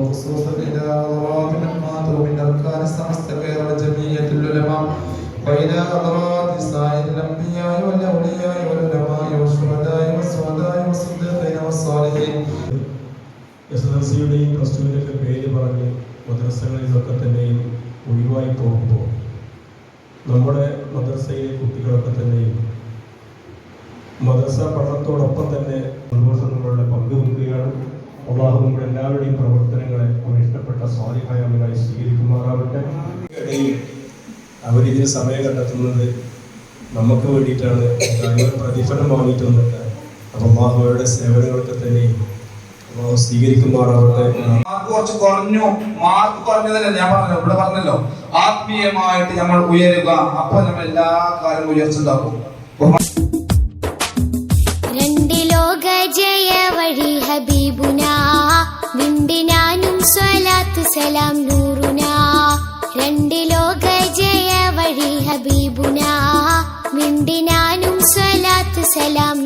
وخصوصا إلى أضراب ماتوا من أركان السمست غير جميع العلماء وإلى أضراب سائر الأنبياء والأولياء والعلماء والشهداء والصديقين والصالحين. SLCയുടെയും plus ടുവിൻ്റെയൊക്കെ പേര് പറഞ്ഞ് മദ്രസകളിലൊക്കെ തന്നെയും ഒഴിവായി പോകുമ്പോൾ നമ്മുടെ മദ്രസയിലെ കുട്ടികളൊക്കെ തന്നെയും മദ്രസ പഠനത്തോടൊപ്പം തന്നെ സന്തോഷം നമ്മളുടെ പങ്കുവെക്കുകയാണ്. അള്ളാഹു നമ്മുടെ എല്ലാവരുടെയും പ്രവർത്തനങ്ങളെ ഇഷ്ടപ്പെട്ട സ്വാലിഹായ അമലായി സ്വീകരിക്കുമാറാവട്ടെ. ഇടയിൽ അവരിതിന് സമയം കണ്ടെത്തുന്നത് നമുക്ക് വേണ്ടിയിട്ടാണ്, കാര്യങ്ങൾ പ്രതിഫലം വാങ്ങിയിട്ടൊന്നുമില്ല. അപ്പം അള്ളാഹുവരുടെ സേവനങ്ങളൊക്കെ തന്നെയും അള്ളാഹു സ്വീകരിക്കുമാറാവട്ടെ. കുറച്ച് കുറഞ്ഞു, മാർക്ക് കുറഞ്ഞതല്ലേ ഞാൻ പറഞ്ഞല്ലോ, ഇവിടെ പറഞ്ഞല്ലോ ആത്മീയമായിട്ട് നമ്മൾ ഉയരുക, അപ്പൊ നമ്മൾ എല്ലാ കാര്യവും ഉയർച്ചുണ്ടാക്കും. ജയ വഴി ഹബീബുന വിണ്ടിനാനും സ്വലാത്തു സലാം നൂറുന. രണ്ട് ലോക ജയ വഴി ഹബീബുന വിണ്ടിനാനും സ്വലാത്തു സലാം